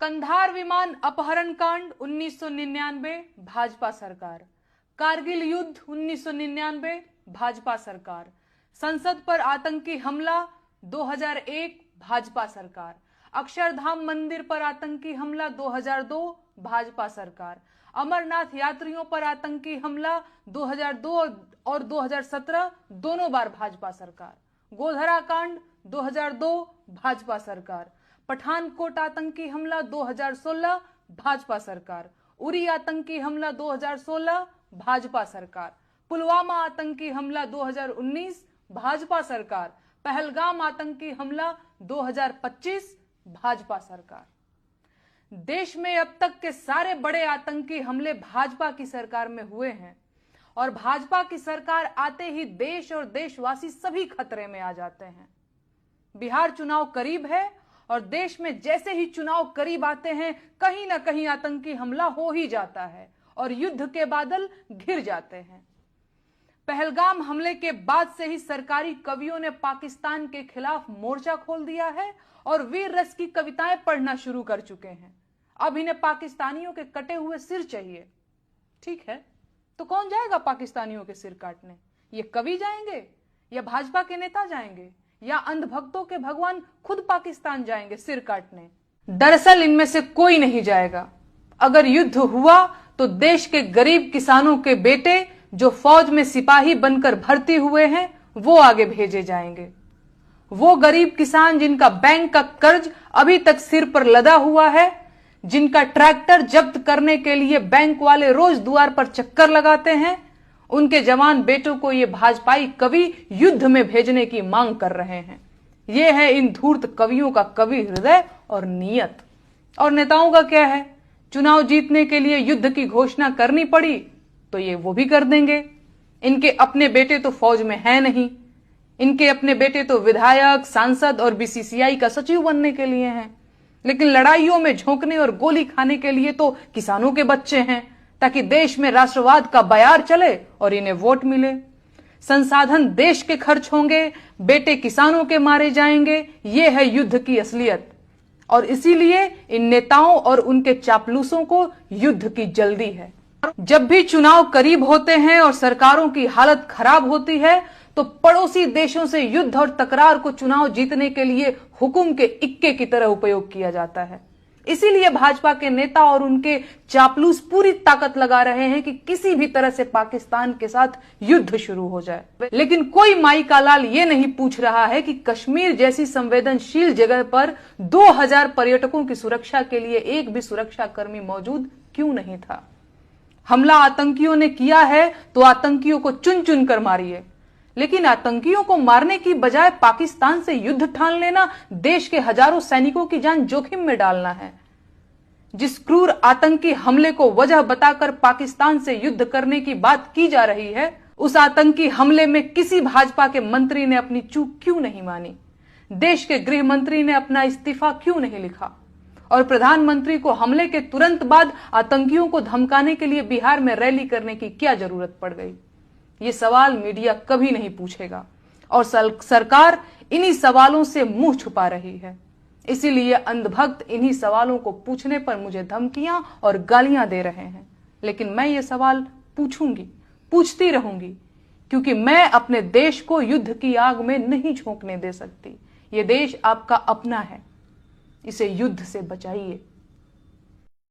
कंधार विमान अपहरण कांड 1999 भाजपा सरकार, कारगिल युद्ध 1999 भाजपा सरकार, संसद पर आतंकी हमला 2001 भाजपा सरकार, अक्षरधाम मंदिर पर आतंकी हमला 2002 भाजपा सरकार, अमरनाथ यात्रियों पर आतंकी हमला 2002 और 2017 दोनों बार भाजपा सरकार, गोधरा कांड 2002 भाजपा सरकार, पठानकोट आतंकी हमला 2016 भाजपा सरकार, उरी आतंकी हमला 2016 भाजपा सरकार, पुलवामा आतंकी हमला 2019 भाजपा सरकार, पहलगाम आतंकी हमला 2025 भाजपा सरकार। देश में अब तक के सारे बड़े आतंकी हमले भाजपा की सरकार में हुए हैं और भाजपा की सरकार आते ही देश और देशवासी सभी खतरे में आ जाते हैं। बिहार चुनाव करीब है और देश में जैसे ही चुनाव करीब आते हैं कहीं ना कहीं आतंकी हमला हो ही जाता है और युद्ध के बादल घिर जाते हैं। पहलगाम हमले के बाद से ही सरकारी कवियों ने पाकिस्तान के खिलाफ मोर्चा खोल दिया है और वीर रस की कविताएं पढ़ना शुरू कर चुके हैं। अब इन्हें पाकिस्तानियों के कटे हुए सिर चाहिए। ठीक है, तो कौन जाएगा पाकिस्तानियों के सिर काटने? ये कवि जाएंगे या भाजपा के नेता जाएंगे या अंधभक्तों के भगवान खुद पाकिस्तान जाएंगे सिर काटने? दरअसल इनमें से कोई नहीं जाएगा। अगर युद्ध हुआ तो देश के गरीब किसानों के बेटे जो फौज में सिपाही बनकर भर्ती हुए हैं वो आगे भेजे जाएंगे। वो गरीब किसान जिनका बैंक का कर्ज अभी तक सिर पर लदा हुआ है, जिनका ट्रैक्टर जब्त करने के लिए बैंक वाले रोज द्वार पर चक्कर लगाते हैं, उनके जवान बेटों को ये भाजपाई कवि युद्ध में भेजने की मांग कर रहे हैं। ये है इन धूर्त कवियों का कवि हृदय और नीयत। और नेताओं का क्या है? चुनाव जीतने के लिए युद्ध की घोषणा करनी पड़ी तो ये वो भी कर देंगे। इनके अपने बेटे तो फौज में है नहीं, इनके अपने बेटे तो विधायक, सांसद और बीसीसीआई का सचिव बनने के लिए हैं, लेकिन लड़ाइयों में झोंकने और गोली खाने के लिए तो किसानों के बच्चे हैं, ताकि देश में राष्ट्रवाद का बयार चले और इन्हें वोट मिले। संसाधन देश के खर्च होंगे, बेटे किसानों के मारे जाएंगे। ये है युद्ध की असलियत और इसीलिए इन नेताओं और उनके चापलूसों को युद्ध की जल्दी है। जब भी चुनाव करीब होते हैं और सरकारों की हालत खराब होती है तो पड़ोसी देशों से युद्ध और तकरार को चुनाव जीतने के लिए हुकुम के इक्के की तरह उपयोग किया जाता है। इसीलिए भाजपा के नेता और उनके चापलूस पूरी ताकत लगा रहे हैं कि किसी भी तरह से पाकिस्तान के साथ युद्ध शुरू हो जाए। लेकिन कोई माई का लाल ये नहीं पूछ रहा है कि कश्मीर जैसी संवेदनशील जगह पर 2000 पर्यटकों की सुरक्षा के लिए एक भी सुरक्षा कर्मी मौजूद क्यों नहीं था। हमला आतंकियों ने किया है तो आतंकियों को चुन चुन कर मारिए, लेकिन आतंकियों को मारने की बजाय पाकिस्तान से युद्ध ठान लेना देश के हजारों सैनिकों की जान जोखिम में डालना है। जिस क्रूर आतंकी हमले को वजह बताकर पाकिस्तान से युद्ध करने की बात की जा रही है, उस आतंकी हमले में किसी भाजपा के मंत्री ने अपनी चूक क्यों नहीं मानी? देश के गृह मंत्री ने अपना इस्तीफा क्यों नहीं लिखा? और प्रधानमंत्री को हमले के तुरंत बाद आतंकियों को धमकाने के लिए बिहार में रैली करने की क्या जरूरत पड़ गई? ये सवाल मीडिया कभी नहीं पूछेगा और सरकार इन्हीं सवालों से मुंह छुपा रही है। इसीलिए अंधभक्त इन्हीं सवालों को पूछने पर मुझे धमकियां और गालियां दे रहे हैं, लेकिन मैं ये सवाल पूछूंगी, पूछती रहूंगी, क्योंकि मैं अपने देश को युद्ध की आग में नहीं झोंकने दे सकती। ये देश आपका अपना है, इसे युद्ध से बचाइए।